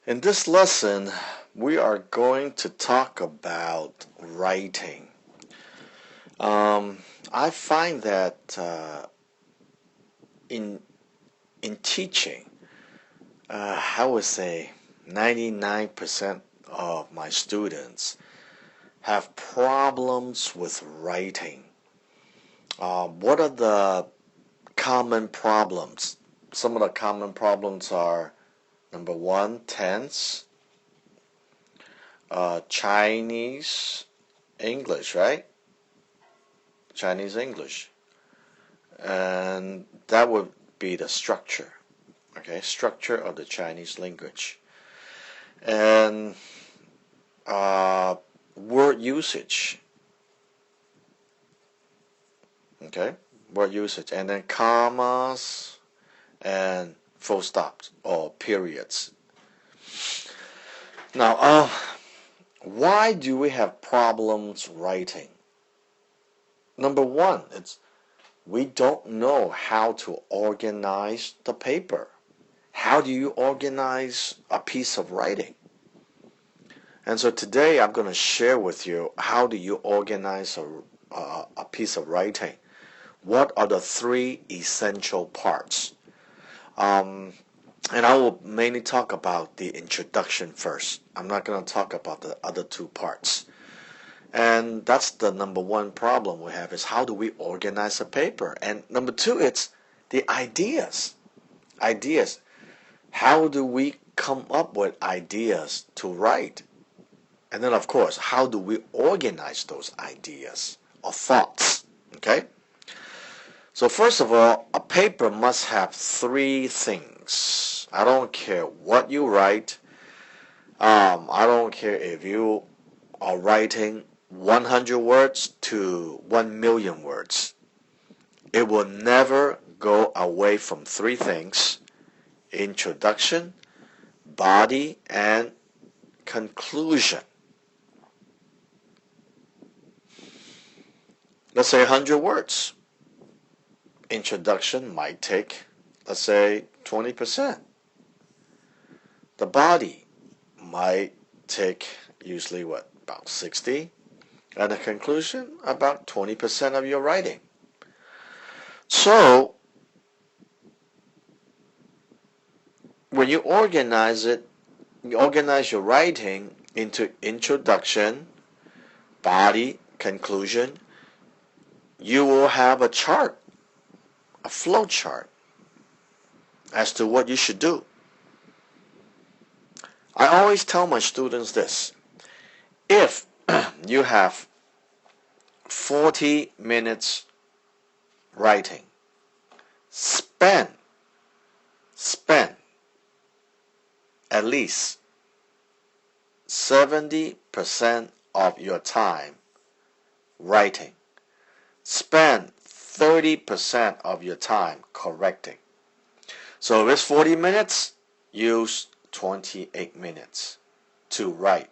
In this lesson, we are going to talk about writing. I find that in teaching, I would say 99% of my students have problems with writing. What are the common problems? Some of the common problems are number one, tense, Chinese English, right? Chinese English. And that would be the structure, okay? Structure of the Chinese language. And word usage, okay? Word usage. And then commas and full stops or periods. Now, why do we have problems writing? Number one, it's we don't know how to organize the paper. How do you organize a piece of writing? And so today I'm going to share with you how do you organize a piece of writing. What are the three essential parts? And I will mainly talk about the introduction first. I'm not going to talk about the other two parts. And that's the number one problem we have is how do we organize a paper? And number two, it's the ideas. Ideas. How do we come up with ideas to write? And then, of course, how do we organize those ideas or thoughts? Okay? So first of all, a paper must have three things. I don't care what you write. I don't care if you are writing 100 words to 1 million words. It will never go away from three things: introduction, body, and conclusion. Let's say 100 words. Introduction might take, let's say, 20%. The body might take usually about 60, and the conclusion about 20% of your writing. So when you organize it, you organize your writing into introduction, body, conclusion, you will have a chart, a flow chart as to what you should do. I always tell my students this: if you have 40 minutes writing, spend at least 70% of your time writing. Spend 30% of your time correcting. So if it's 40 minutes, use 28 minutes to write.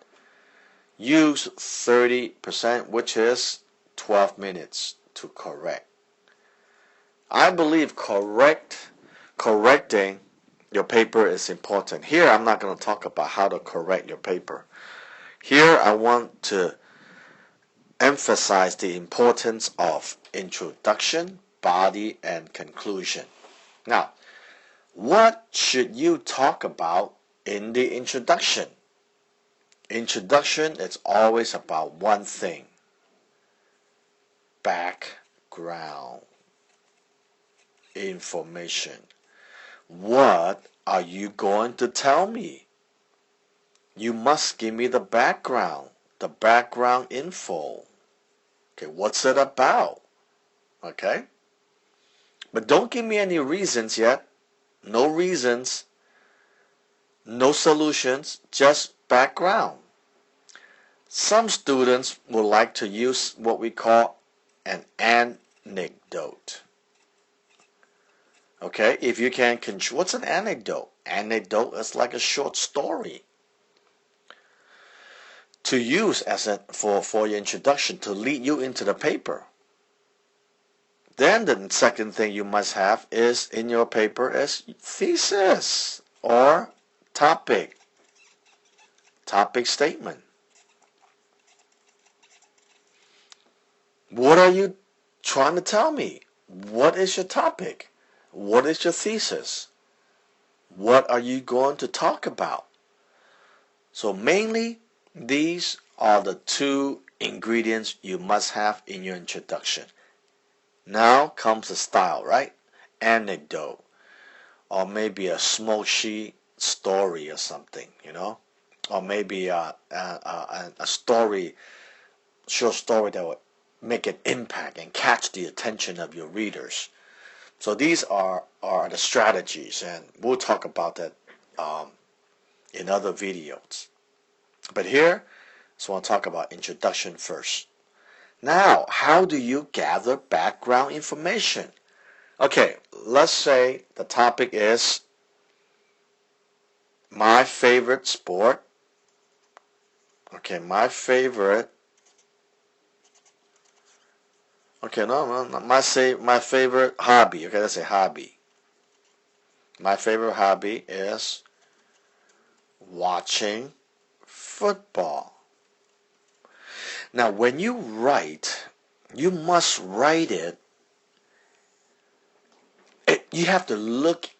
Use 30%, which is 12 minutes to correct. I believe correcting your paper is important. Here I'm not going to talk about how to correct your paper. Here I want to emphasize the importance of introduction, body, and conclusion. Now, what should you talk about in the introduction? Introduction is always about one thing: background information. What are you going to tell me? You must give me the background info. Okay, what's it about? Okay? But don't give me any reasons yet. No reasons, no solutions, just background. Some students would like to use what we call an anecdote. Okay, if you can control, what's an anecdote? Anecdote is like a short story to use as for your introduction to lead you into the paper. Then the second thing you must have is in your paper is thesis or topic. topic statement. What are you trying to tell me? What is your topic? What is your thesis? What are you going to talk about? So mainly, these are the two ingredients you must have in your introduction. Now comes the style, right? Anecdote, or maybe a smoky story or something, or maybe a story, short story that would make an impact and catch the attention of your readers. So these are the strategies, and we'll talk about that in other videos. But here, I just want to talk about introduction first. Now, how do you gather background information? Okay, let's say the topic is my favorite sport. Okay, my favorite. Okay, no, my favorite hobby. Okay, let's say hobby. My favorite hobby is watching football. Now, when you write, you must write it. You have to look.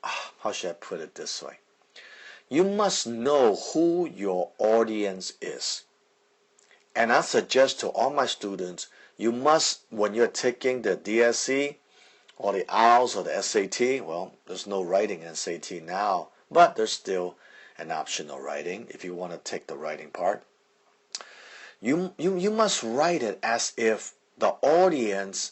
How should I put it this way? You must know who your audience is. And I suggest to all my students, you must, when you're taking the DSE or the IELTS or the SAT, well, there's no writing in SAT now, but there's still an optional writing if you want to take the writing part. You must write it as if the audience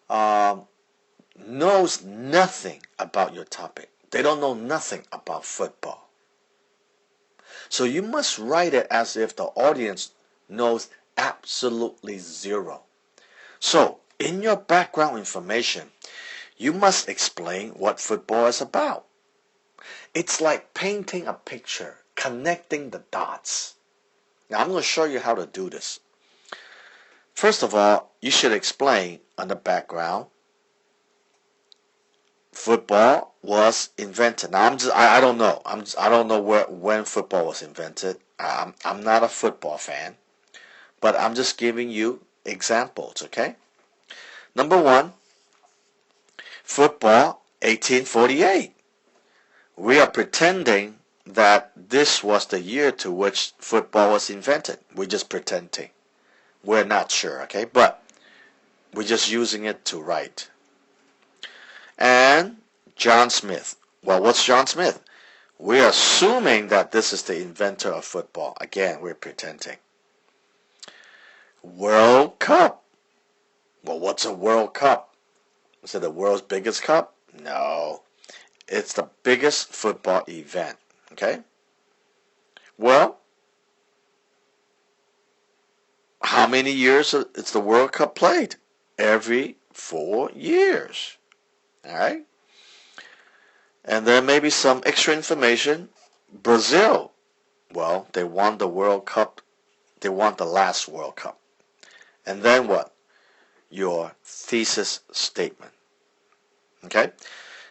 knows nothing about your topic. They don't know nothing about football. So you must write it as if the audience knows absolutely zero. So in your background information, you must explain what football is about. It's like painting a picture, connecting the dots. Now I'm going to show you how to do this. First of all, you should explain on the background. Football was invented. Now I don't know. I don't know when football was invented. I'm not a football fan, but I'm just giving you examples. Okay. Number one, football, 1848. We are pretending that this was the year to which football was invented. We're just pretending. We're not sure. Okay, but we're just using it to write. And John Smith. Well, what's John Smith? We're assuming that this is the inventor of football. Again, we're pretending. World Cup. Well, what's a World Cup? Is it the world's biggest cup? No. It's the biggest football event. Okay? Well, how many years is the World Cup played? Every 4 years. Alright? And then maybe some extra information. Brazil. Well, they won the World Cup. They won the last World Cup. And then what? Your thesis statement. Okay?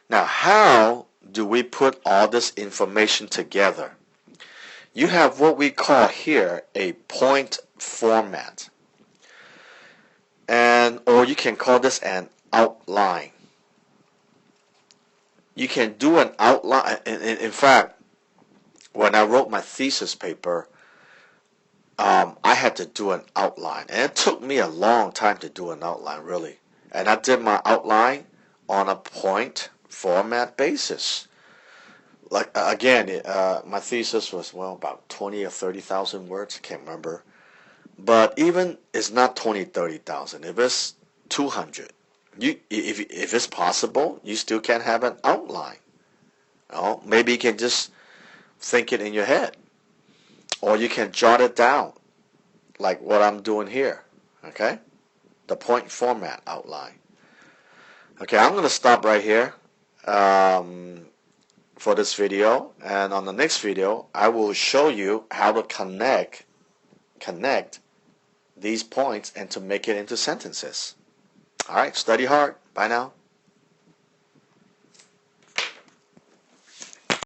Now, how do we put all this information together? You have what we call here a point format. Or you can call this an outline. You can do an outline. In fact, when I wrote my thesis paper, I had to do an outline. And it took me a long time to do an outline, really. And I did my outline on a point format basis. Like, again, my thesis was, about 20 or 30,000 words. I can't remember. But even it's not 20, 30,000. If it's 200, if it's possible, you still can have an outline. Maybe you can just think it in your head. Or you can jot it down, like what I'm doing here. Okay? The point format outline. Okay, I'm going to stop right here for this video. And on the next video, I will show you how to connect these points and to make it into sentences. All right, study hard. Bye now.